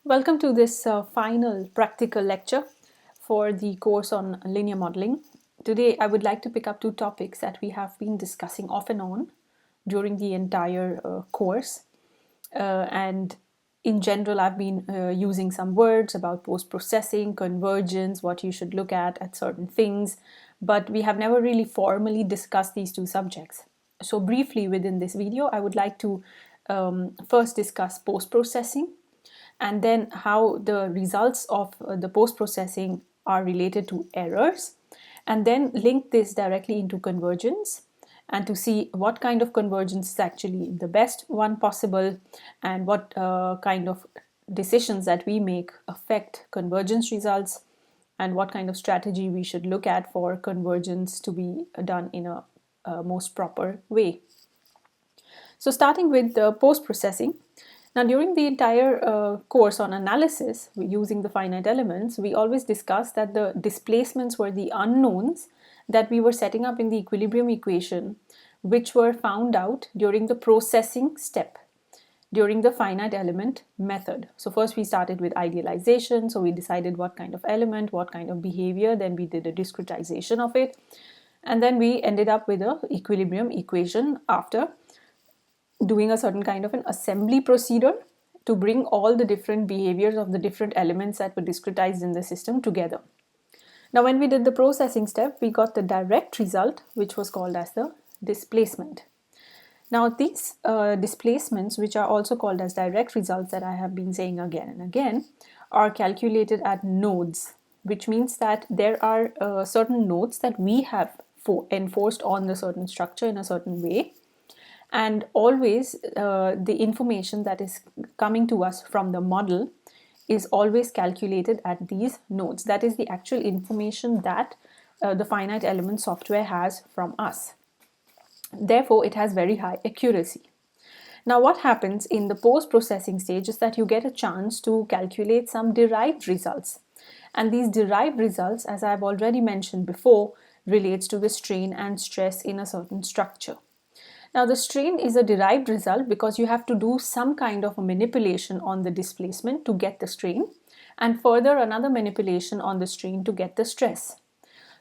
Welcome to this final practical lecture for the course on linear modeling. Today I would like to pick up two topics that we have been discussing off and on during the entire course. And in general, I've been using some words about post-processing, convergence, what you should look at certain things, but we have never really formally discussed these two subjects. So briefly within this video, I would like to first discuss post-processing and then how the results of the post-processing are related to errors, and then link this directly into convergence and to see what kind of convergence is actually the best one possible and what kind of decisions that we make affect convergence results and what kind of strategy we should look at for convergence to be done in a most proper way. So starting with the post-processing. Now, during the entire course on analysis, using the finite elements, we always discussed that the displacements were the unknowns that we were setting up in the equilibrium equation, which were found out during the processing step, during the finite element method. So first we started with idealization. So we decided what kind of element, what kind of behavior, then we did a discretization of it. And then we ended up with an equilibrium equation after doing a certain kind of an assembly procedure to bring all the different behaviors of the different elements that were discretized in the system together. Now, when we did the processing step, we got the direct result, which was called as the displacement. Now, these displacements, which are also called as direct results that I have been saying again and again, are calculated at nodes, which means that there are certain nodes that we have enforced on the certain structure in a certain way. And always the information that is coming to us from the model is always calculated at these nodes. That is the actual information that the finite element software has from us. Therefore, it has very high accuracy. Now, what happens in the post-processing stage is that you get a chance to calculate some derived results. And these derived results, as I've already mentioned before, relates to the strain and stress in a certain structure. Now, the strain is a derived result because you have to do some kind of a manipulation on the displacement to get the strain, and further another manipulation on the strain to get the stress.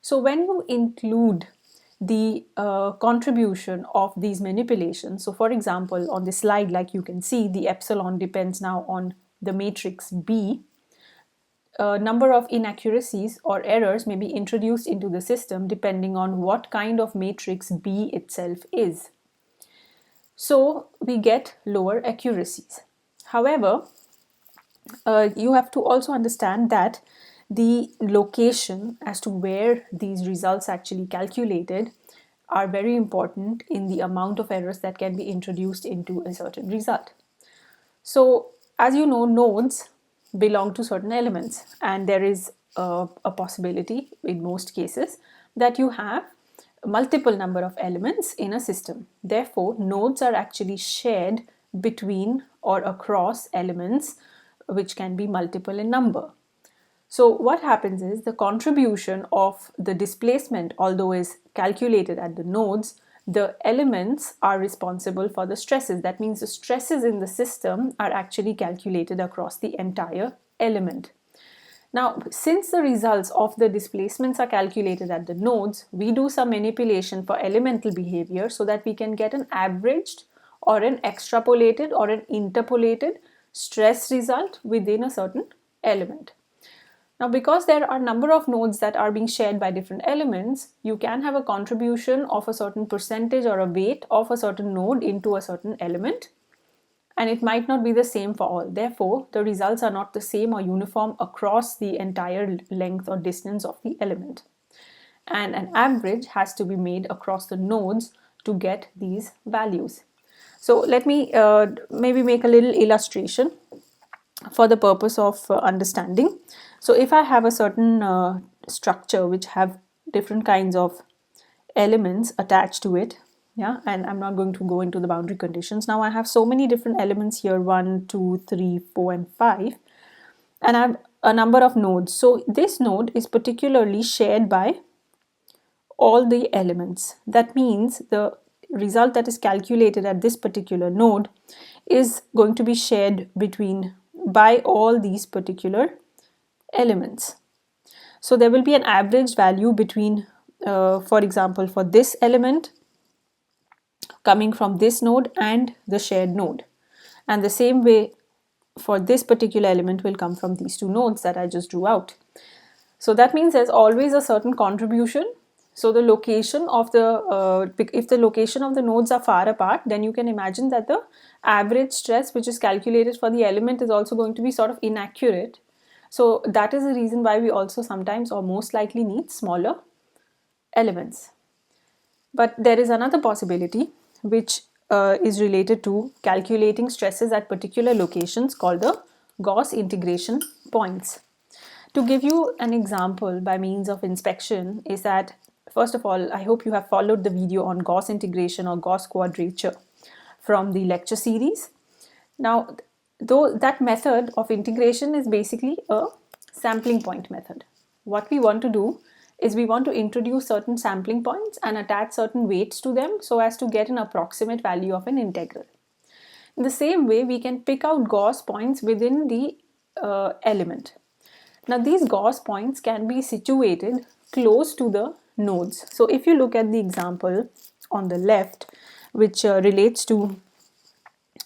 So when you include the contribution of these manipulations, so for example, on this slide, like you can see, the epsilon depends now on the matrix B. A number of inaccuracies or errors may be introduced into the system depending on what kind of matrix B itself is. So we get lower accuracies. However, you have to also understand that the location as to where these results actually calculated are very important in the amount of errors that can be introduced into a certain result. So as you know, nodes belong to certain elements, and there is a possibility in most cases that you have multiple number of elements in a system. Therefore, nodes are actually shared between or across elements which can be multiple in number. So what happens is the contribution of the displacement, although is calculated at the nodes, the elements are responsible for the stresses. That means the stresses in the system are actually calculated across the entire element. Now, since the results of the displacements are calculated at the nodes, we do some manipulation for elemental behavior so that we can get an averaged or an extrapolated or an interpolated stress result within a certain element. Now, because there are a number of nodes that are being shared by different elements, you can have a contribution of a certain percentage or a weight of a certain node into a certain element, and it might not be the same for all. Therefore, the results are not the same or uniform across the entire length or distance of the element. And an average has to be made across the nodes to get these values. So let me maybe make a little illustration for the purpose of understanding. So if I have a certain structure which have different kinds of elements attached to it, yeah, and I'm not going to go into the boundary conditions. Now I have so many different elements here, 1, 2, 3, 4, and 5, and I have a number of nodes. So this node is particularly shared by all the elements. That means the result that is calculated at this particular node is going to be shared between by all these particular elements. So there will be an average value between, for example, for this element coming from this node and the shared node. And the same way for this particular element will come from these two nodes that I just drew out. So that means there's always a certain contribution. So the location of the, if the location of the nodes are far apart, then you can imagine that the average stress which is calculated for the element is also going to be sort of inaccurate. So that is the reason why we also sometimes or most likely need smaller elements. But there is another possibility which is related to calculating stresses at particular locations called the Gauss integration points. To give you an example by means of inspection is that, first of all, I hope you have followed the video on Gauss integration or Gauss quadrature from the lecture series. Now, though that method of integration is basically a sampling point method. What we want to do is we want to introduce certain sampling points and attach certain weights to them so as to get an approximate value of an integral. In the same way, we can pick out Gauss points within the element. Now, these Gauss points can be situated close to the nodes. So if you look at the example on the left, which relates to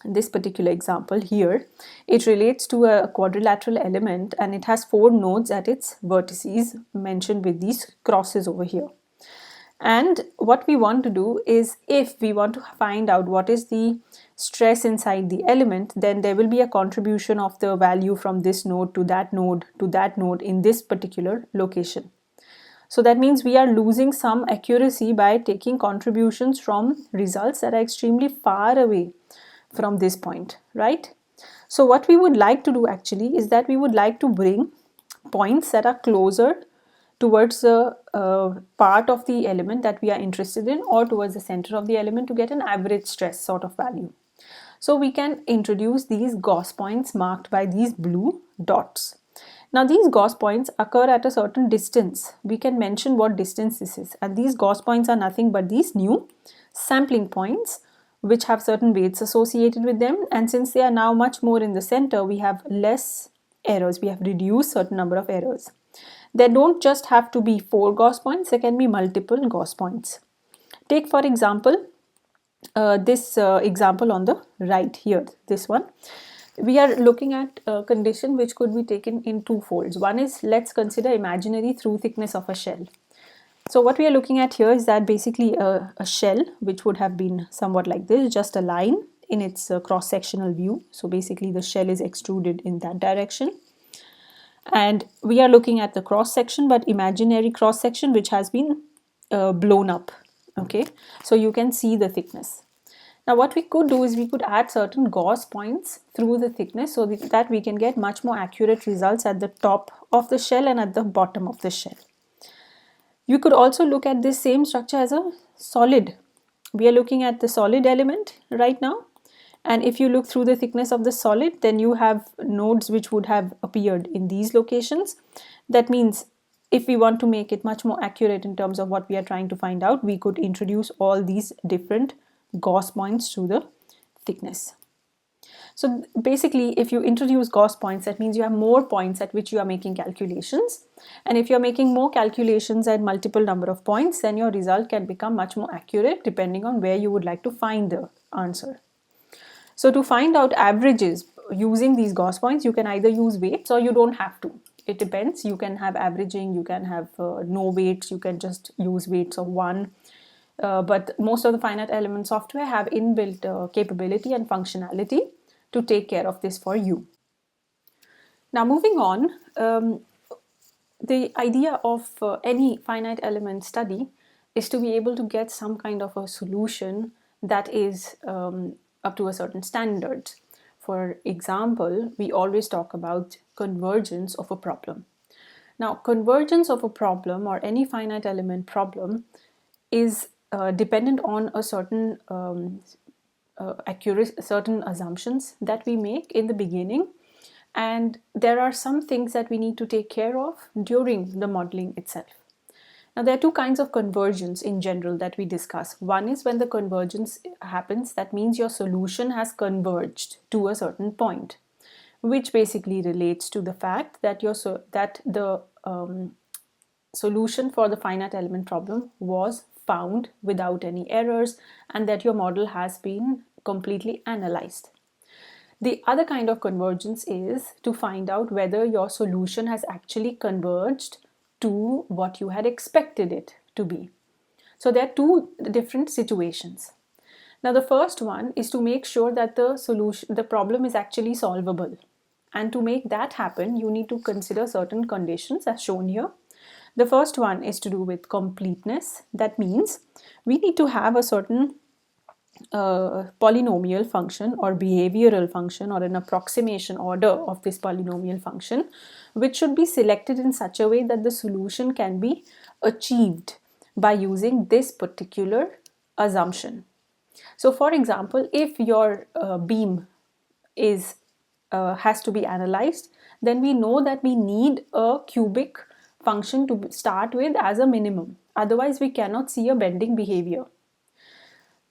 this particular example here, it relates to a quadrilateral element and it has 4 nodes at its vertices mentioned with these crosses over here. And what we want to do is, if we want to find out what is the stress inside the element, then there will be a contribution of the value from this node to that node to that node in this particular location. So that means we are losing some accuracy by taking contributions from results that are extremely far away from this point, right? So what we would like to do actually is that we would like to bring points that are closer towards the part of the element that we are interested in or towards the center of the element to get an average stress sort of value. So we can introduce these Gauss points marked by these blue dots. Now these Gauss points occur at a certain distance. We can mention what distance this is, and these Gauss points are nothing but these new sampling points which have certain weights associated with them, and since they are now much more in the center, we have less errors. We have reduced certain number of errors. There don't just have to be 4 Gauss points, there can be multiple Gauss points. Take for example this example on the right here, this one. We are looking at a condition which could be taken in 2 folds. One is, let's consider imaginary through thickness of a shell. So what we are looking at here is that basically a shell which would have been somewhat like this, just a line in its cross-sectional view. So basically the shell is extruded in that direction. And we are looking at the cross-section, but imaginary cross-section which has been blown up. Okay, so you can see the thickness. Now what we could do is we could add certain Gauss points through the thickness so that we can get much more accurate results at the top of the shell and at the bottom of the shell. You could also look at this same structure as a solid. We are looking at the solid element right now, and if you look through the thickness of the solid, then you have nodes which would have appeared in these locations. That means if we want to make it much more accurate in terms of what we are trying to find out, we could introduce all these different Gauss points to the thickness. So basically, if you introduce Gauss points, that means you have more points at which you are making calculations. And if you're making more calculations at multiple number of points, then your result can become much more accurate depending on where you would like to find the answer. So to find out averages using these Gauss points, you can either use weights or you don't have to. It depends. You can have averaging, you can have no weights, you can just use weights of 1. But most of the finite element software have inbuilt capability and functionality to take care of this for you. Now moving on, the idea of any finite element study is to be able to get some kind of a solution that is up to a certain standard. For example, we always talk about convergence of a problem. Now, convergence of a problem or any finite element problem is dependent on a certain certain assumptions that we make in the beginning, and there are some things that we need to take care of during the modeling itself. Now there are 2 kinds of convergence in general that we discuss. One is when the convergence happens, that means your solution has converged to a certain point. which basically relates to the fact that the solution for the finite element problem was found without any errors, and that your model has been completely analyzed. The other kind of convergence is to find out whether your solution has actually converged to what you had expected it to be. So there are two different situations. Now the first one is to make sure that the problem is actually solvable. And to make that happen, you need to consider certain conditions as shown here. The first one is to do with completeness. That means we need to have a certain polynomial function or behavioral function or an approximation order of this polynomial function, which should be selected in such a way that the solution can be achieved by using this particular assumption. So for example, if your beam has to be analyzed, then we know that we need a cubic function to start with as a minimum. Otherwise, we cannot see a bending behavior.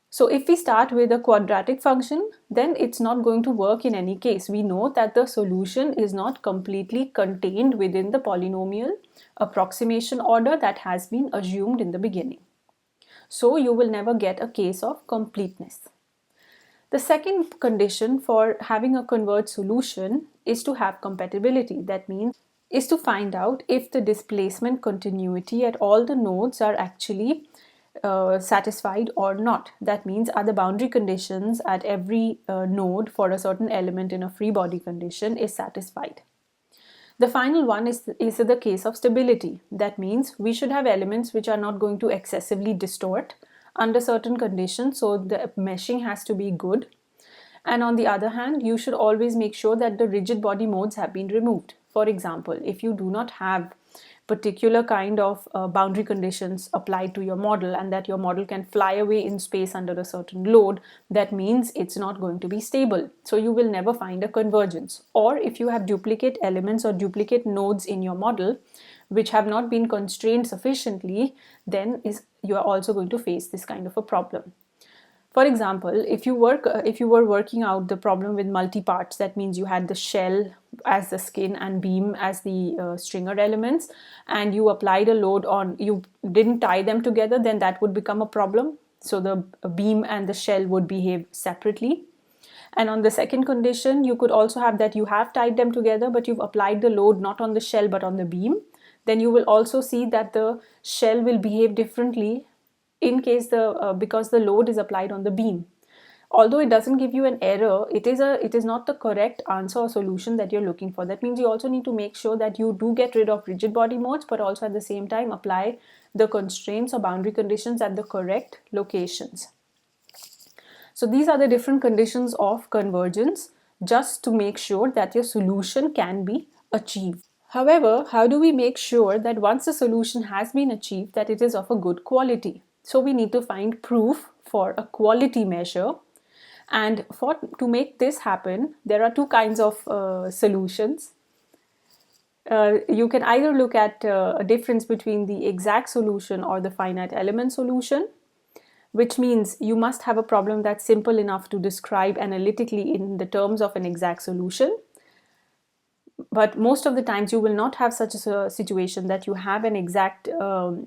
So if we start with a quadratic function, then it's not going to work in any case. We know that the solution is not completely contained within the polynomial approximation order that has been assumed in the beginning. So you will never get a case of completeness. The second condition for having a converged solution is to have compatibility. That means is to find out if the displacement continuity at all the nodes are actually satisfied or not. That means, are the boundary conditions at every node for a certain element in a free body condition is satisfied. The final one is the case of stability. That means we should have elements which are not going to excessively distort under certain conditions, so the meshing has to be good. And on the other hand, you should always make sure that the rigid body modes have been removed. For example, if you do not have particular kind of boundary conditions applied to your model and that your model can fly away in space under a certain load, that means it's not going to be stable. So you will never find a convergence. Or if you have duplicate elements or duplicate nodes in your model which have not been constrained sufficiently, then you are also going to face this kind of a problem. For example, if you were working out the problem with multi-parts, that means you had the shell as the skin and beam as the stringer elements, and you applied a load on, you didn't tie them together, then that would become a problem. So the beam and the shell would behave separately. And on the second condition, you could also have that you have tied them together, but you've applied the load not on the shell but on the beam. Then you will also see that the shell will behave differently in case because the load is applied on the beam. Although it doesn't give you an error, it is not the correct answer or solution that you're looking for. That means you also need to make sure that you do get rid of rigid body modes, but also at the same time apply the constraints or boundary conditions at the correct locations. So these are the different conditions of convergence, just to make sure that your solution can be achieved. However, how do we make sure that once the solution has been achieved, that it is of a good quality? So we need to find proof for a quality measure. And to make this happen, there are two kinds of solutions. You can either look at a difference between the exact solution or the finite element solution, which means you must have a problem that's simple enough to describe analytically in the terms of an exact solution. But most of the times you will not have such a situation that you have an exact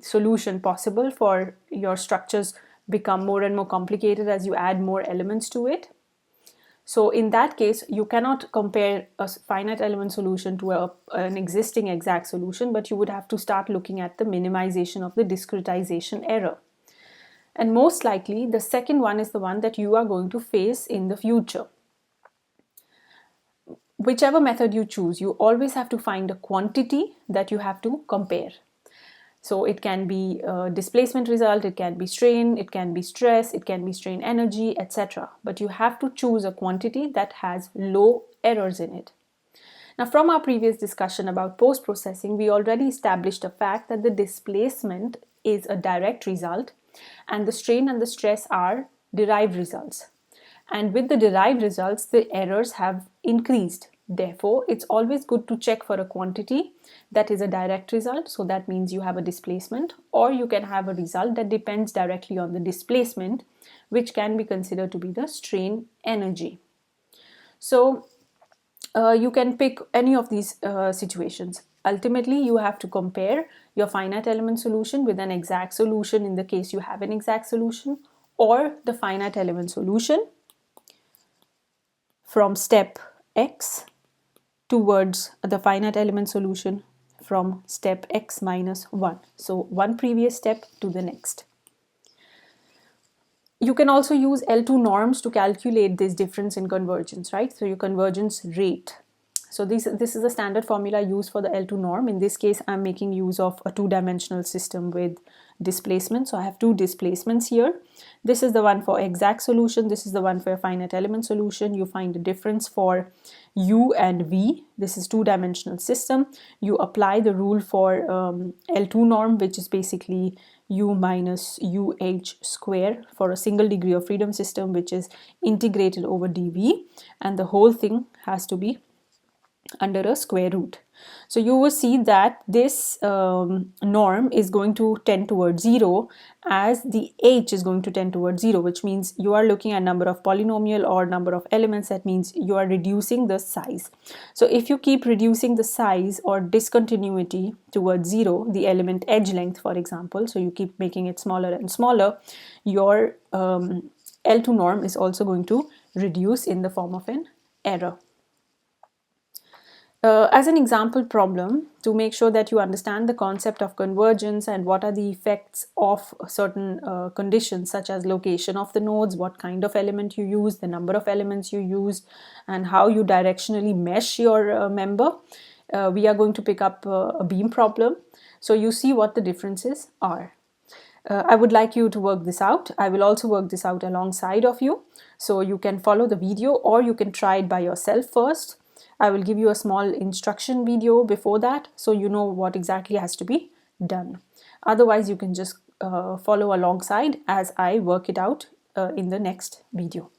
solution possible, for your structures become more and more complicated as you add more elements to it. So in that case, you cannot compare a finite element solution to an existing exact solution, but you would have to start looking at the minimization of the discretization error. And most likely, the second one is the one that you are going to face in the future. Whichever method you choose, you always have to find a quantity that you have to compare. So it can be a displacement result, it can be strain, it can be stress, it can be strain energy, etc. But you have to choose a quantity that has low errors in it. Now, from our previous discussion about post-processing, we already established a fact that the displacement is a direct result and the strain and the stress are derived results. And with the derived results, the errors have increased. Therefore, it's always good to check for a quantity that is a direct result. So that means you have a displacement, or you can have a result that depends directly on the displacement, which can be considered to be the strain energy. So You can pick any of these situations. Ultimately, you have to compare your finite element solution with an exact solution in the case you have an exact solution, or the finite element solution from step x towards the finite element solution from step x minus 1. So one previous step to the next. You can also use L2 norms to calculate this difference in convergence, right? So your convergence rate. So this is a standard formula used for the L2 norm. In this case, I'm making use of a two-dimensional system with displacement. So I have two displacements here. This is the one for exact solution. This is the one for a finite element solution. You find the difference for u and v. This is two-dimensional system. You apply the rule for L2 norm, which is basically u minus uh square for a single degree of freedom system, which is integrated over dv, and the whole thing has to be under a square root. So you will see that this norm is going to tend towards 0 as the h is going to tend towards 0, which means you are looking at number of polynomial or number of elements. That means you are reducing the size. So if you keep reducing the size or discontinuity towards 0, the element edge length, for example, so you keep making it smaller and smaller, your L2 norm is also going to reduce in the form of an error. As an example problem, to make sure that you understand the concept of convergence and what are the effects of certain conditions such as location of the nodes, what kind of element you use, the number of elements you use, and how you directionally mesh your member, we are going to pick up a beam problem. So you see what the differences are. I would like you to work this out. I will also work this out alongside of you. So you can follow the video or you can try it by yourself first. I will give you a small instruction video before that so you know what exactly has to be done. Otherwise, you can just follow alongside as I work it out in the next video.